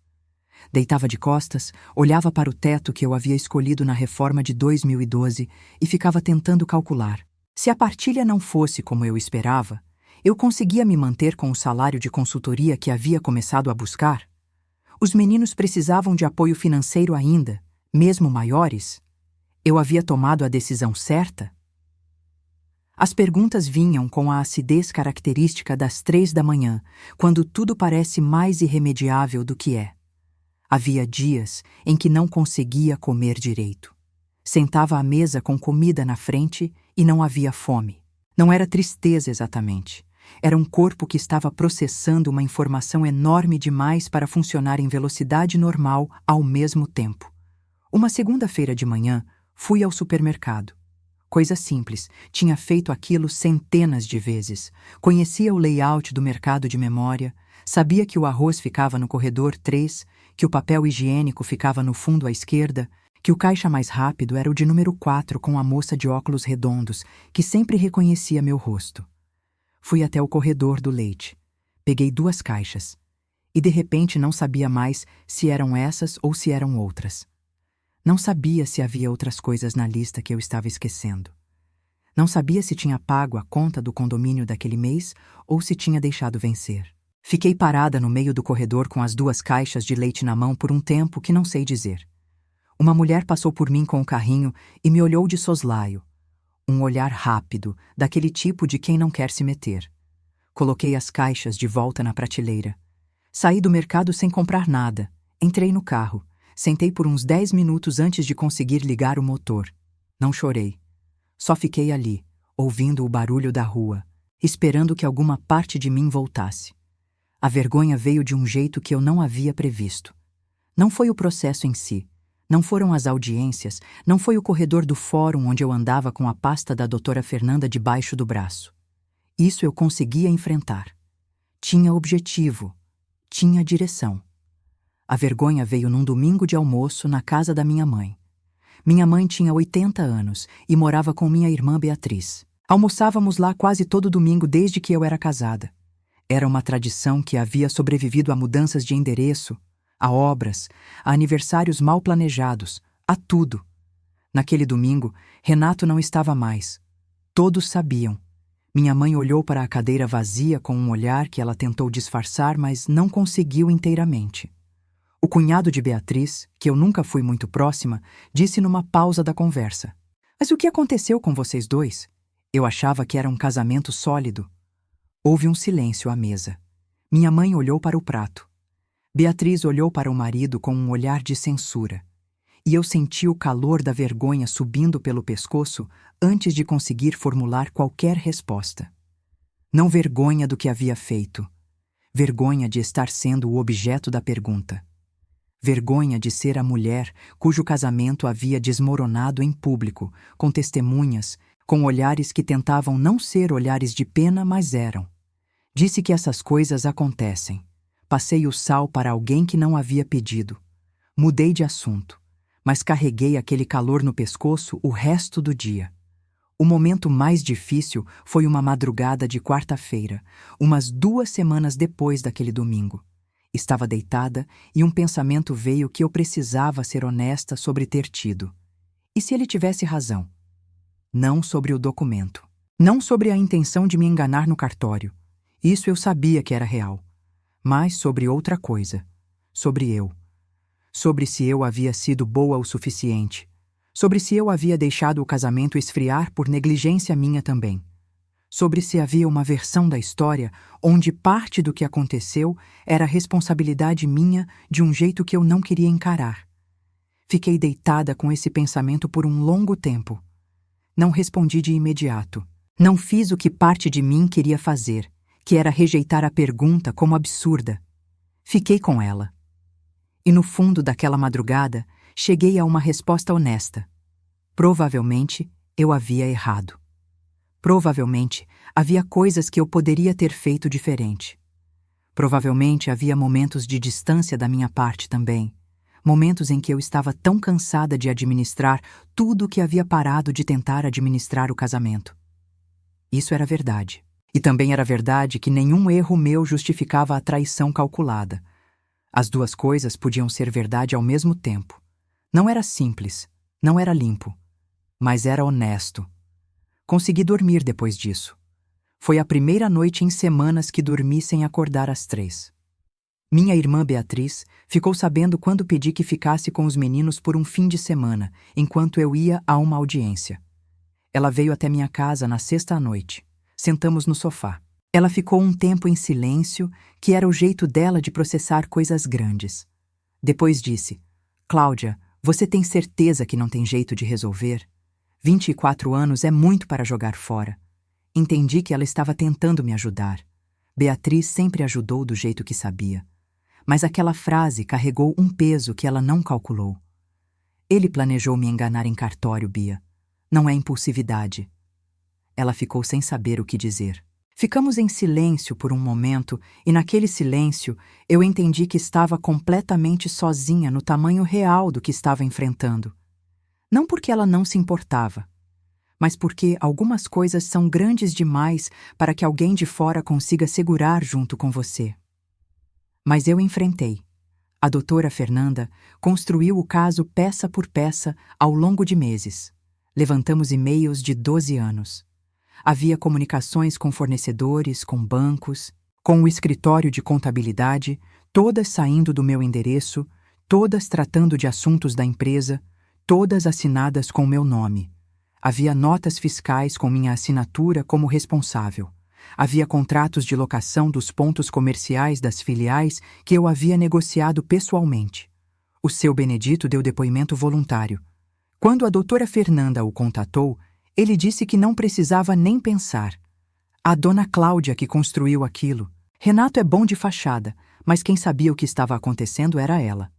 Deitava de costas, olhava para o teto que eu havia escolhido na reforma de 2012 e ficava tentando calcular. Se a partilha não fosse como eu esperava, eu conseguia me manter com o salário de consultoria que havia começado a buscar? Os meninos precisavam de apoio financeiro ainda, mesmo maiores? Eu havia tomado a decisão certa? As perguntas vinham com a acidez característica das 3 da manhã, quando tudo parece mais irremediável do que é. Havia dias em que não conseguia comer direito. Sentava à mesa com comida na frente e não havia fome. Não era tristeza exatamente. Era um corpo que estava processando uma informação enorme demais para funcionar em velocidade normal ao mesmo tempo. Uma segunda-feira de manhã, fui ao supermercado. Coisa simples, tinha feito aquilo centenas de vezes. Conhecia o layout do mercado de memória, sabia que o arroz ficava no corredor 3, que o papel higiênico ficava no fundo à esquerda, que o caixa mais rápido era o de número 4 com a moça de óculos redondos, que sempre reconhecia meu rosto. Fui até o corredor do leite. Peguei 2 caixas. E de repente não sabia mais se eram essas ou se eram outras. Não sabia se havia outras coisas na lista que eu estava esquecendo. Não sabia se tinha pago a conta do condomínio daquele mês ou se tinha deixado vencer. Fiquei parada no meio do corredor com as 2 caixas de leite na mão por um tempo que não sei dizer. Uma mulher passou por mim com o carrinho e me olhou de soslaio. Um olhar rápido, daquele tipo de quem não quer se meter. Coloquei as caixas de volta na prateleira. Saí do mercado sem comprar nada. Entrei no carro. Sentei por uns 10 minutos antes de conseguir ligar o motor. Não chorei. Só fiquei ali, ouvindo o barulho da rua, esperando que alguma parte de mim voltasse. A vergonha veio de um jeito que eu não havia previsto. Não foi o processo em si. Não foram as audiências, não foi o corredor do fórum onde eu andava com a pasta da doutora Fernanda debaixo do braço. Isso eu conseguia enfrentar. Tinha objetivo, tinha direção. A vergonha veio num domingo de almoço na casa da minha mãe. Minha mãe tinha 80 anos e morava com minha irmã Beatriz. Almoçávamos lá quase todo domingo desde que eu era casada. Era uma tradição que havia sobrevivido a mudanças de endereço, a obras, a aniversários mal planejados, a tudo. Naquele domingo, Renato não estava mais. Todos sabiam. Minha mãe olhou para a cadeira vazia com um olhar que ela tentou disfarçar, mas não conseguiu inteiramente. O cunhado de Beatriz, que eu nunca fui muito próxima, disse numa pausa da conversa: "Mas o que aconteceu com vocês dois? Eu achava que era um casamento sólido." Houve um silêncio à mesa. Minha mãe olhou para o prato. Beatriz olhou para o marido com um olhar de censura. E eu senti o calor da vergonha subindo pelo pescoço antes de conseguir formular qualquer resposta. Não vergonha do que havia feito. Vergonha de estar sendo o objeto da pergunta. Vergonha de ser a mulher cujo casamento havia desmoronado em público, com testemunhas, com olhares que tentavam não ser olhares de pena, mas eram. Disse que essas coisas acontecem. Passei o sal para alguém que não havia pedido. Mudei de assunto, mas carreguei aquele calor no pescoço o resto do dia. O momento mais difícil foi uma madrugada de quarta-feira, umas 2 semanas depois daquele domingo. Estava deitada e um pensamento veio que eu precisava ser honesta sobre ter tido. E se ele tivesse razão? Não sobre o documento. Não sobre a intenção de me enganar no cartório. Isso eu sabia que era real. Mas sobre outra coisa. Sobre eu. Sobre se eu havia sido boa o suficiente. Sobre se eu havia deixado o casamento esfriar por negligência minha também. Sobre se havia uma versão da história onde parte do que aconteceu era responsabilidade minha de um jeito que eu não queria encarar. Fiquei deitada com esse pensamento por um longo tempo. Não respondi de imediato. Não fiz o que parte de mim queria fazer, que era rejeitar a pergunta como absurda. Fiquei com ela. E no fundo daquela madrugada, cheguei a uma resposta honesta. Provavelmente, eu havia errado. Provavelmente, havia coisas que eu poderia ter feito diferente. Provavelmente havia momentos de distância da minha parte também. Momentos em que eu estava tão cansada de administrar tudo que havia parado de tentar administrar o casamento. Isso era verdade. E também era verdade que nenhum erro meu justificava a traição calculada. As duas coisas podiam ser verdade ao mesmo tempo. Não era simples, não era limpo, mas era honesto. Consegui dormir depois disso. Foi a primeira noite em semanas que dormi sem acordar às 3. Minha irmã Beatriz ficou sabendo quando pedi que ficasse com os meninos por um fim de semana, enquanto eu ia a uma audiência. Ela veio até minha casa na sexta à noite. Sentamos no sofá. Ela ficou um tempo em silêncio, que era o jeito dela de processar coisas grandes. Depois disse: Cláudia, você tem certeza que não tem jeito de resolver? 24 anos é muito para jogar fora. Entendi que ela estava tentando me ajudar. Beatriz sempre ajudou do jeito que sabia. Mas aquela frase carregou um peso que ela não calculou. Ele planejou me enganar em cartório, Bia. Não é impulsividade. Ela ficou sem saber o que dizer. Ficamos em silêncio por um momento e naquele silêncio eu entendi que estava completamente sozinha no tamanho real do que estava enfrentando. Não porque ela não se importava, mas porque algumas coisas são grandes demais para que alguém de fora consiga segurar junto com você. Mas eu enfrentei. A doutora Fernanda construiu o caso peça por peça ao longo de meses. Levantamos e-mails de 12 anos. Havia comunicações com fornecedores, com bancos, com o escritório de contabilidade, todas saindo do meu endereço, todas tratando de assuntos da empresa, todas assinadas com meu nome. Havia notas fiscais com minha assinatura como responsável. Havia contratos de locação dos pontos comerciais das filiais que eu havia negociado pessoalmente. O seu Benedito deu depoimento voluntário. Quando a doutora Fernanda o contatou, ele disse que não precisava nem pensar. A dona Cláudia que construiu aquilo. Renato é bom de fachada, mas quem sabia o que estava acontecendo era ela.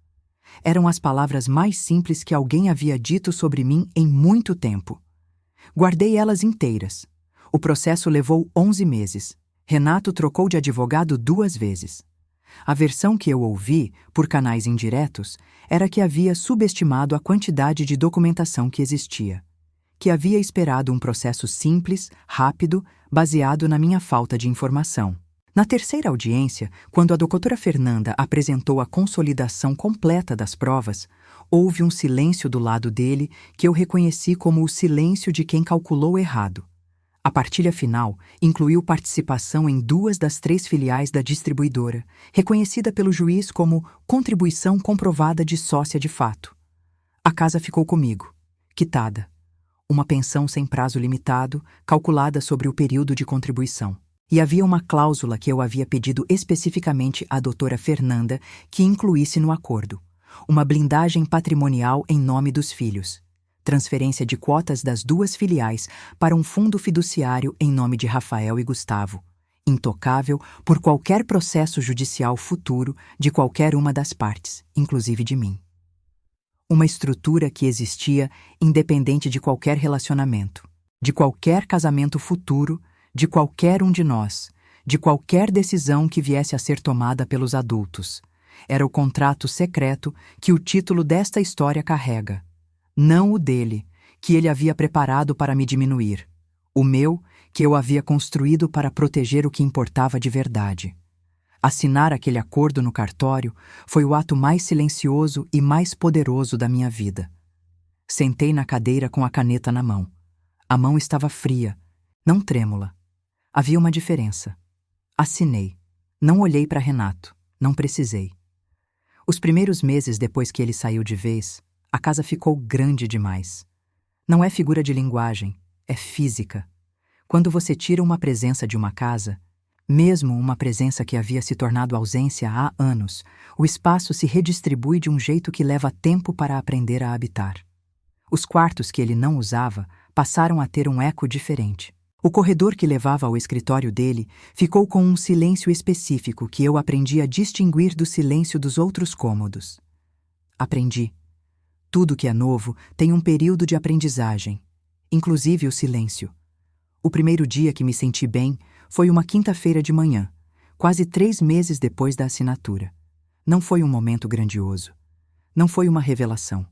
Eram as palavras mais simples que alguém havia dito sobre mim em muito tempo. Guardei elas inteiras. O processo levou 11 meses. Renato trocou de advogado 2 vezes. A versão que eu ouvi, por canais indiretos, era que havia subestimado a quantidade de documentação que existia. Que havia esperado um processo simples, rápido, baseado na minha falta de informação. Na terceira audiência, quando a doutora Fernanda apresentou a consolidação completa das provas, houve um silêncio do lado dele que eu reconheci como o silêncio de quem calculou errado. A partilha final incluiu participação em 2 das 3 filiais da distribuidora, reconhecida pelo juiz como contribuição comprovada de sócia de fato. A casa ficou comigo, quitada. Uma pensão sem prazo limitado, calculada sobre o período de contribuição. E havia uma cláusula que eu havia pedido especificamente à doutora Fernanda que incluísse no acordo. Uma blindagem patrimonial em nome dos filhos. Transferência de quotas das 2 filiais para um fundo fiduciário em nome de Rafael e Gustavo, intocável por qualquer processo judicial futuro de qualquer uma das partes, inclusive de mim. Uma estrutura que existia independente de qualquer relacionamento, de qualquer casamento futuro, de qualquer um de nós, de qualquer decisão que viesse a ser tomada pelos adultos. Era o contrato secreto que o título desta história carrega. Não o dele, que ele havia preparado para me diminuir. O meu, que eu havia construído para proteger o que importava de verdade. Assinar aquele acordo no cartório foi o ato mais silencioso e mais poderoso da minha vida. Sentei na cadeira com a caneta na mão. A mão estava fria, não trêmula. Havia uma diferença. Assinei. Não olhei para Renato. Não precisei. Os primeiros meses depois que ele saiu de vez, a casa ficou grande demais. Não é figura de linguagem, é física. Quando você tira uma presença de uma casa, mesmo uma presença que havia se tornado ausência há anos, o espaço se redistribui de um jeito que leva tempo para aprender a habitar. Os quartos que ele não usava passaram a ter um eco diferente. O corredor que levava ao escritório dele ficou com um silêncio específico que eu aprendi a distinguir do silêncio dos outros cômodos. Aprendi. Tudo que é novo tem um período de aprendizagem, inclusive o silêncio. O primeiro dia que me senti bem foi uma quinta-feira de manhã, quase 3 meses depois da assinatura. Não foi um momento grandioso. Não foi uma revelação.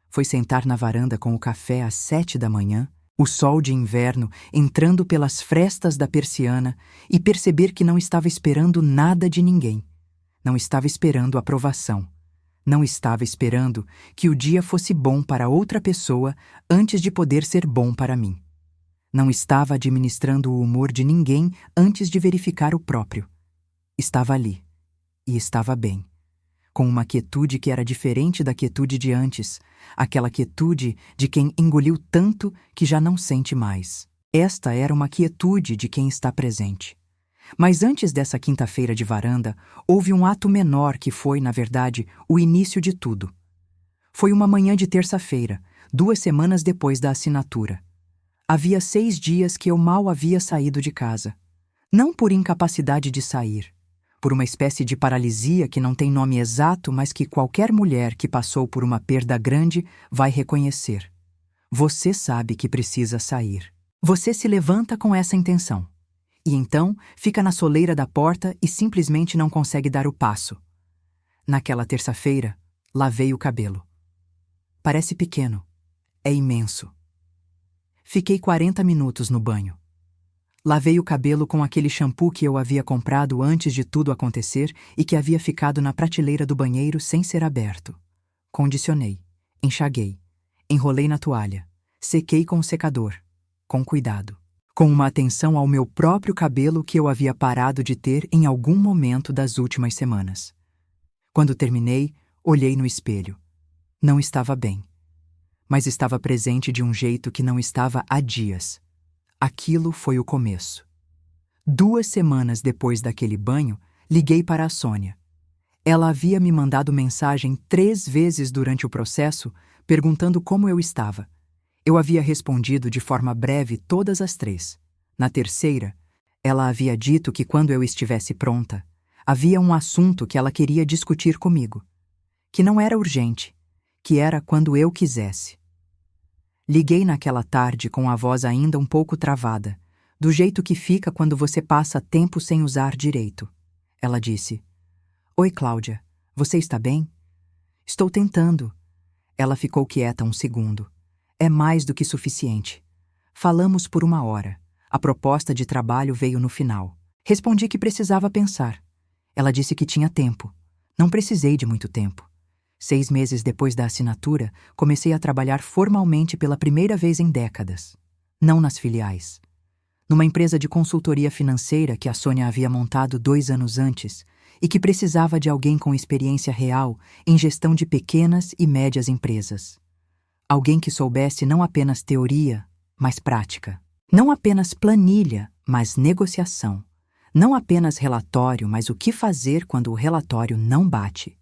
Foi sentar na varanda com o café às 7 da manhã, o sol de inverno entrando pelas frestas da persiana e perceber que não estava esperando nada de ninguém. Não estava esperando aprovação. Não estava esperando que o dia fosse bom para outra pessoa antes de poder ser bom para mim. Não estava administrando o humor de ninguém antes de verificar o próprio. Estava ali. E estava bem. Com uma quietude que era diferente da quietude de antes, aquela quietude de quem engoliu tanto que já não sente mais. Esta era uma quietude de quem está presente. Mas antes dessa quinta-feira de varanda, houve um ato menor que foi, na verdade, o início de tudo. Foi uma manhã de terça-feira, 2 semanas depois da assinatura. Havia 6 dias que eu mal havia saído de casa. Não por incapacidade de sair, por uma espécie de paralisia que não tem nome exato, mas que qualquer mulher que passou por uma perda grande vai reconhecer. Você sabe que precisa sair. Você se levanta com essa intenção. E então fica na soleira da porta e simplesmente não consegue dar o passo. Naquela terça-feira, lavei o cabelo. Parece pequeno. É imenso. Fiquei 40 minutos no banho. Lavei o cabelo com aquele shampoo que eu havia comprado antes de tudo acontecer e que havia ficado na prateleira do banheiro sem ser aberto. Condicionei, enxaguei, enrolei na toalha, sequei com o secador, com cuidado, com uma atenção ao meu próprio cabelo que eu havia parado de ter em algum momento das últimas semanas. Quando terminei, olhei no espelho. Não estava bem. Mas estava presente de um jeito que não estava há dias. Aquilo foi o começo. 2 semanas depois daquele banho, liguei para a Sônia. Ela havia me mandado mensagem 3 vezes durante o processo, perguntando como eu estava. Eu havia respondido de forma breve todas as 3. Na terceira, ela havia dito que quando eu estivesse pronta, havia um assunto que ela queria discutir comigo. Que não era urgente, que era quando eu quisesse. Liguei naquela tarde com a voz ainda um pouco travada, do jeito que fica quando você passa tempo sem usar direito. Ela disse: "Oi, Cláudia, você está bem?" "Estou tentando." Ela ficou quieta um segundo. "É mais do que suficiente. Falamos por 1 hora. A proposta de trabalho veio no final." Respondi que precisava pensar. Ela disse que tinha tempo. Não precisei de muito tempo. 6 meses depois da assinatura, comecei a trabalhar formalmente pela primeira vez em décadas. Não nas filiais. Numa empresa de consultoria financeira que a Sônia havia montado 2 anos antes e que precisava de alguém com experiência real em gestão de pequenas e médias empresas. Alguém que soubesse não apenas teoria, mas prática. Não apenas planilha, mas negociação. Não apenas relatório, mas o que fazer quando o relatório não bate.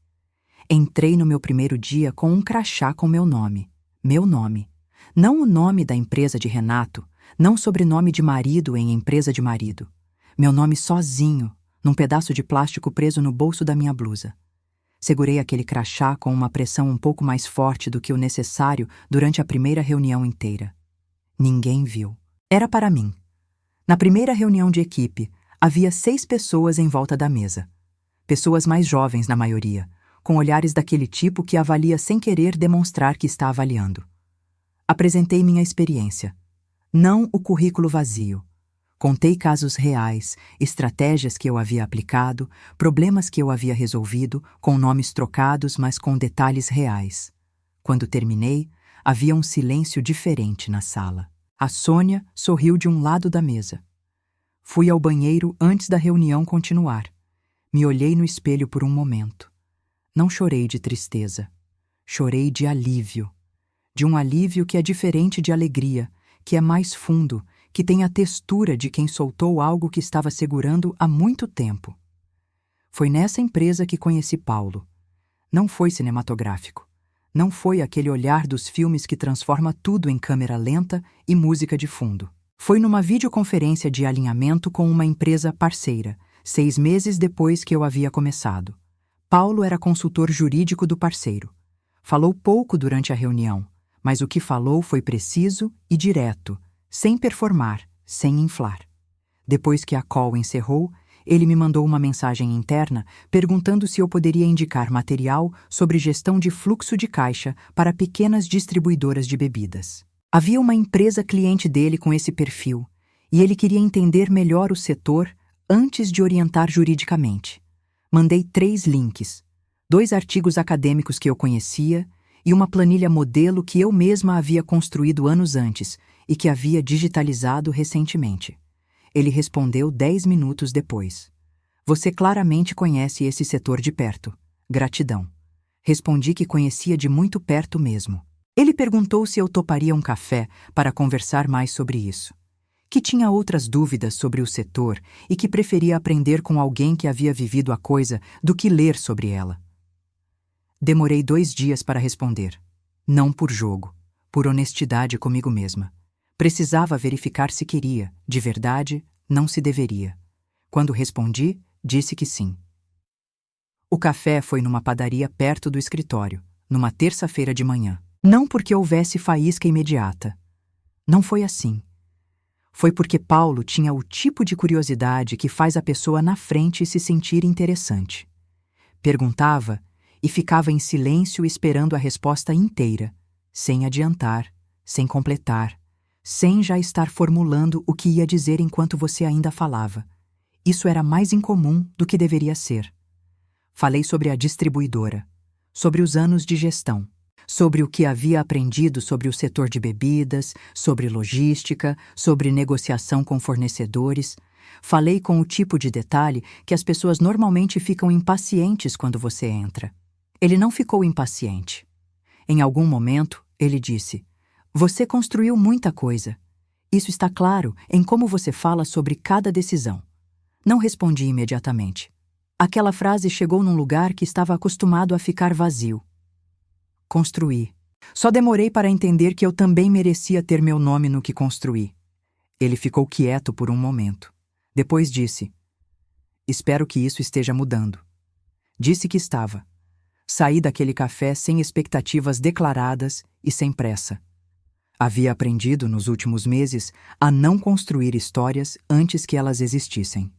Entrei no meu primeiro dia com um crachá com meu nome. Meu nome. Não o nome da empresa de Renato, não sobrenome de marido em empresa de marido. Meu nome sozinho, num pedaço de plástico preso no bolso da minha blusa. Segurei aquele crachá com uma pressão um pouco mais forte do que o necessário durante a primeira reunião inteira. Ninguém viu. Era para mim. Na primeira reunião de equipe, havia 6 pessoas em volta da mesa. Pessoas mais jovens na maioria, com olhares daquele tipo que avalia sem querer demonstrar que está avaliando. Apresentei minha experiência. Não o currículo vazio. Contei casos reais, estratégias que eu havia aplicado, problemas que eu havia resolvido, com nomes trocados, mas com detalhes reais. Quando terminei, havia um silêncio diferente na sala. A Sônia sorriu de um lado da mesa. Fui ao banheiro antes da reunião continuar. Me olhei no espelho por um momento. Não chorei de tristeza. Chorei de alívio. De um alívio que é diferente de alegria, que é mais fundo, que tem a textura de quem soltou algo que estava segurando há muito tempo. Foi nessa empresa que conheci Paulo. Não foi cinematográfico. Não foi aquele olhar dos filmes que transforma tudo em câmera lenta e música de fundo. Foi numa videoconferência de alinhamento com uma empresa parceira, 6 meses depois que eu havia começado. Paulo era consultor jurídico do parceiro. Falou pouco durante a reunião, mas o que falou foi preciso e direto, sem performar, sem inflar. Depois que a call encerrou, ele me mandou uma mensagem interna perguntando se eu poderia indicar material sobre gestão de fluxo de caixa para pequenas distribuidoras de bebidas. Havia uma empresa cliente dele com esse perfil, e ele queria entender melhor o setor antes de orientar juridicamente. Mandei 3 links, 2 artigos acadêmicos que eu conhecia e uma planilha modelo que eu mesma havia construído anos antes e que havia digitalizado recentemente. Ele respondeu 10 minutos depois. Você claramente conhece esse setor de perto. Gratidão. Respondi que conhecia de muito perto mesmo. Ele perguntou se eu toparia um café para conversar mais sobre isso. Que tinha outras dúvidas sobre o setor e que preferia aprender com alguém que havia vivido a coisa do que ler sobre ela. Demorei 2 dias para responder. Não por jogo, por honestidade comigo mesma. Precisava verificar se queria, de verdade, não se deveria. Quando respondi, disse que sim. O café foi numa padaria perto do escritório, numa terça-feira de manhã. Não porque houvesse faísca imediata. Não foi assim. Foi porque Paulo tinha o tipo de curiosidade que faz a pessoa na frente se sentir interessante. Perguntava e ficava em silêncio esperando a resposta inteira, sem adiantar, sem completar, sem já estar formulando o que ia dizer enquanto você ainda falava. Isso era mais incomum do que deveria ser. Falei sobre a distribuidora, sobre os anos de gestão, sobre o que havia aprendido sobre o setor de bebidas, sobre logística, sobre negociação com fornecedores. Falei com o tipo de detalhe que as pessoas normalmente ficam impacientes quando você entra. Ele não ficou impaciente. Em algum momento, ele disse: "Você construiu muita coisa. Isso está claro em como você fala sobre cada decisão." Não respondi imediatamente. Aquela frase chegou num lugar que estava acostumado a ficar vazio. Construí. Só demorei para entender que eu também merecia ter meu nome no que construí. Ele ficou quieto por um momento. Depois disse: "Espero que isso esteja mudando." Disse que estava. Saí daquele café sem expectativas declaradas e sem pressa. Havia aprendido nos últimos meses a não construir histórias antes que elas existissem.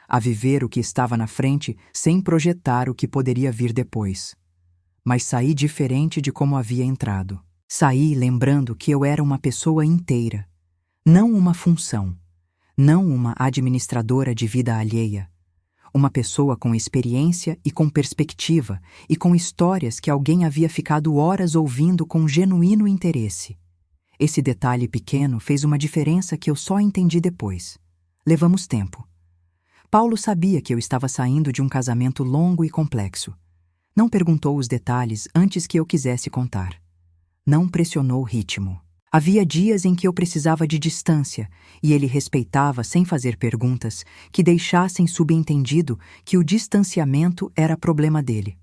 A viver o que estava na frente sem projetar o que poderia vir depois. Mas saí diferente de como havia entrado. Saí lembrando que eu era uma pessoa inteira, não uma função, não uma administradora de vida alheia. Uma pessoa com experiência e com perspectiva e com histórias que alguém havia ficado horas ouvindo com genuíno interesse. Esse detalhe pequeno fez uma diferença que eu só entendi depois. Levamos tempo. Paulo sabia que eu estava saindo de um casamento longo e complexo. Não perguntou os detalhes antes que eu quisesse contar. Não pressionou o ritmo. Havia dias em que eu precisava de distância, e ele respeitava sem fazer perguntas que deixassem subentendido que o distanciamento era problema dele.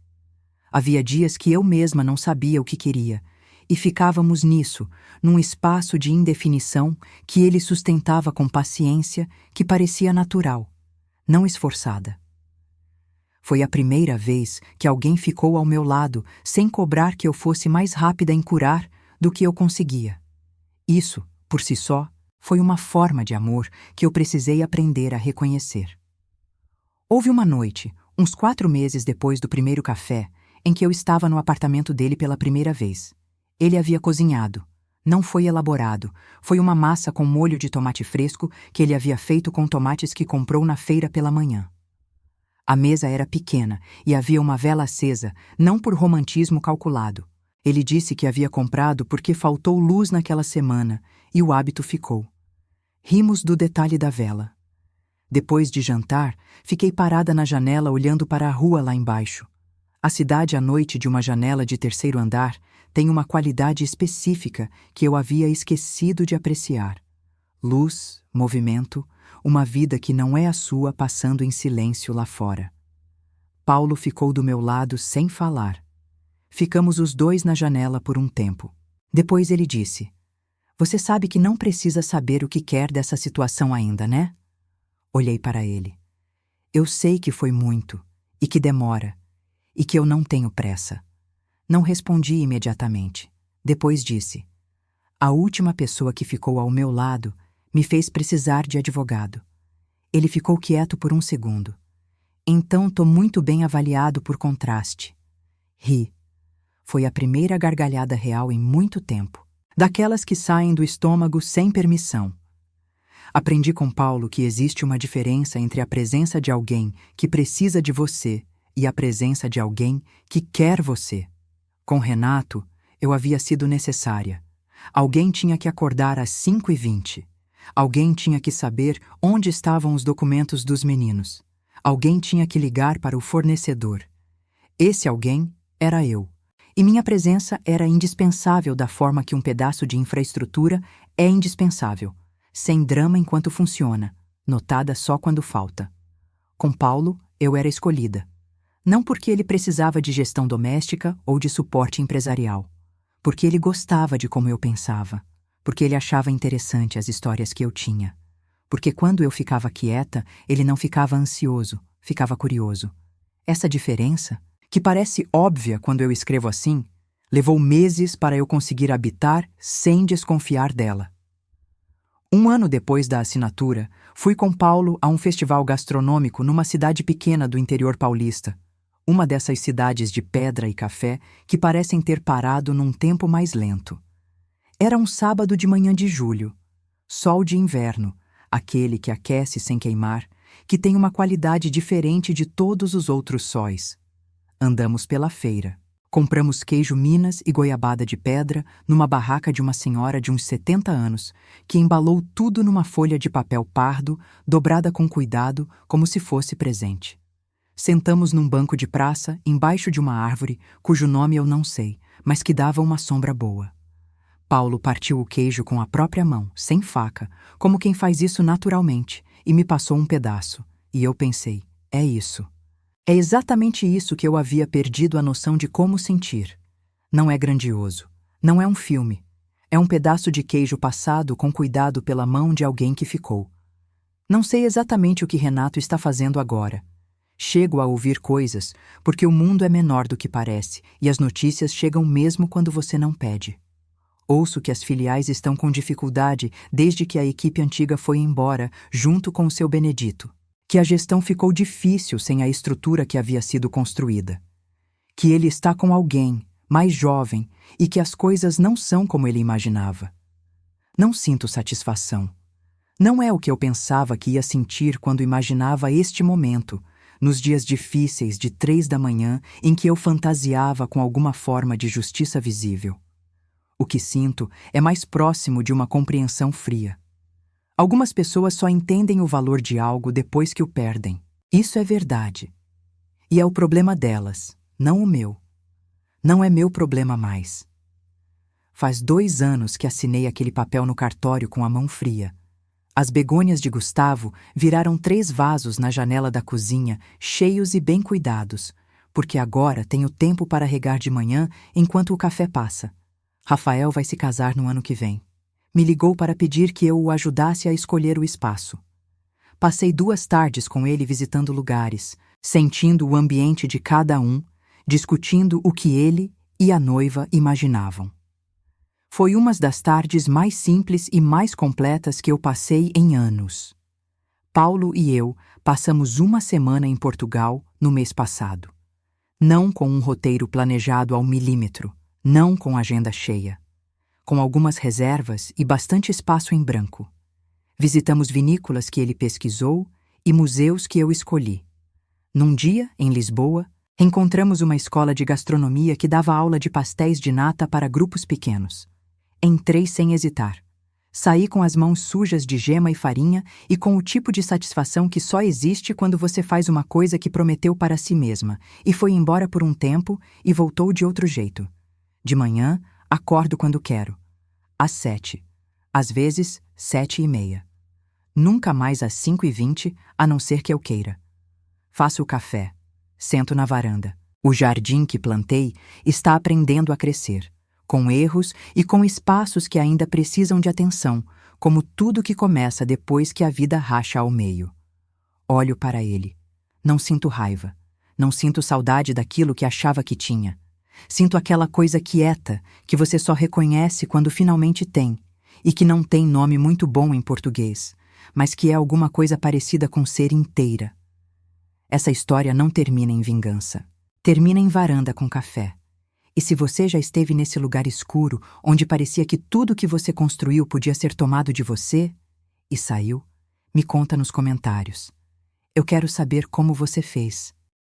Havia dias que eu mesma não sabia o que queria, e ficávamos nisso, num espaço de indefinição que ele sustentava com paciência que parecia natural, não esforçada. Foi a primeira vez que alguém ficou ao meu lado sem cobrar que eu fosse mais rápida em curar do que eu conseguia. Isso, por si só, foi uma forma de amor que eu precisei aprender a reconhecer. Houve uma noite, uns 4 meses depois do primeiro café, em que eu estava no apartamento dele pela primeira vez. Ele havia cozinhado. Não foi elaborado, foi uma massa com molho de tomate fresco que ele havia feito com tomates que comprou na feira pela manhã. A mesa era pequena e havia uma vela acesa, não por romantismo calculado. Ele disse que havia comprado porque faltou luz naquela semana e o hábito ficou. Rimos do detalhe da vela. Depois de jantar, fiquei parada na janela olhando para a rua lá embaixo. A cidade à noite de uma janela de terceiro andar tem uma qualidade específica que eu havia esquecido de apreciar. Luz, movimento, uma vida que não é a sua passando em silêncio lá fora. Paulo ficou do meu lado sem falar. Ficamos os dois na janela por um tempo. Depois ele disse: "Você sabe que não precisa saber o que quer dessa situação ainda, né?" Olhei para ele. Eu sei que foi muito, e que demora, e que eu não tenho pressa. Não respondi imediatamente. Depois disse: "A última pessoa que ficou ao meu lado me fez precisar de advogado." Ele ficou quieto por um segundo. "Então tô muito bem avaliado por contraste." Ri. Foi a primeira gargalhada real em muito tempo. Daquelas que saem do estômago sem permissão. Aprendi com Paulo que existe uma diferença entre a presença de alguém que precisa de você e a presença de alguém que quer você. Com Renato, eu havia sido necessária. Alguém tinha que acordar às 5h20. Alguém tinha que saber onde estavam os documentos dos meninos. Alguém tinha que ligar para o fornecedor. Esse alguém era eu. E minha presença era indispensável da forma que um pedaço de infraestrutura é indispensável, sem drama enquanto funciona, notada só quando falta. Com Paulo, eu era escolhida. Não porque ele precisava de gestão doméstica ou de suporte empresarial. Porque ele gostava de como eu pensava. Porque ele achava interessante as histórias que eu tinha. Porque quando eu ficava quieta, ele não ficava ansioso, ficava curioso. Essa diferença, que parece óbvia quando eu escrevo assim, levou meses para eu conseguir habitar sem desconfiar dela. Um ano depois da assinatura, fui com Paulo a um festival gastronômico numa cidade pequena do interior paulista, uma dessas cidades de pedra e café que parecem ter parado num tempo mais lento. Era um sábado de manhã de julho, sol de inverno, aquele que aquece sem queimar, que tem uma qualidade diferente de todos os outros sóis. Andamos pela feira. Compramos queijo Minas e goiabada de pedra numa barraca de uma senhora de uns 70 anos, que embalou tudo numa folha de papel pardo, dobrada com cuidado, como se fosse presente. Sentamos num banco de praça, embaixo de uma árvore, cujo nome eu não sei, mas que dava uma sombra boa. Paulo partiu o queijo com a própria mão, sem faca, como quem faz isso naturalmente, e me passou um pedaço. E eu pensei, é isso. É exatamente isso que eu havia perdido a noção de como sentir. Não é grandioso. Não é um filme. É um pedaço de queijo passado com cuidado pela mão de alguém que ficou. Não sei exatamente o que Renato está fazendo agora. Chego a ouvir coisas, porque o mundo é menor do que parece, e as notícias chegam mesmo quando você não pede. Ouço que as filiais estão com dificuldade desde que a equipe antiga foi embora, junto com o seu Benedito. Que a gestão ficou difícil sem a estrutura que havia sido construída. Que ele está com alguém, mais jovem, e que as coisas não são como ele imaginava. Não sinto satisfação. Não é o que eu pensava que ia sentir quando imaginava este momento, nos dias difíceis de 3 da manhã em que eu fantasiava com alguma forma de justiça visível. O que sinto é mais próximo de uma compreensão fria. Algumas pessoas só entendem o valor de algo depois que o perdem. Isso é verdade. E é o problema delas, não o meu. Não é meu problema mais. Faz 2 anos que assinei aquele papel no cartório com a mão fria. As begônias de Gustavo viraram 3 vasos na janela da cozinha, cheios e bem cuidados, porque agora tenho tempo para regar de manhã enquanto o café passa. Rafael vai se casar no ano que vem. Me ligou para pedir que eu o ajudasse a escolher o espaço. Passei 2 tardes com ele visitando lugares, sentindo o ambiente de cada um, discutindo o que ele e a noiva imaginavam. Foi uma das tardes mais simples e mais completas que eu passei em anos. Paulo e eu passamos 1 semana em Portugal no mês passado. Não com um roteiro planejado ao milímetro, não com agenda cheia. com algumas reservas e bastante espaço em branco. Visitamos vinícolas que ele pesquisou e museus que eu escolhi. Num dia, em Lisboa, encontramos uma escola de gastronomia que dava aula de pastéis de nata para grupos pequenos. Entrei sem hesitar. Saí com as mãos sujas de gema e farinha e com o tipo de satisfação que só existe quando você faz uma coisa que prometeu para si mesma e foi embora por um tempo e voltou de outro jeito. De manhã, acordo quando quero. Às 7. Às vezes, 7:30. Nunca mais às 5:20, a não ser que eu queira. Faço o café. Sento na varanda. O jardim que plantei está aprendendo a crescer, com erros e com espaços que ainda precisam de atenção, como tudo que começa depois que a vida racha ao meio. Olho para ele. Não sinto raiva. Não sinto saudade daquilo que achava que tinha. Sinto aquela coisa quieta que você só reconhece quando finalmente tem, e que não tem nome muito bom em português, mas que é alguma coisa parecida com ser inteira. Essa história não termina em vingança. Termina em varanda com café. E se você já esteve nesse lugar escuro, onde parecia que tudo que você construiu podia ser tomado de você, e saiu, me conta nos comentários. Eu quero saber como você fez.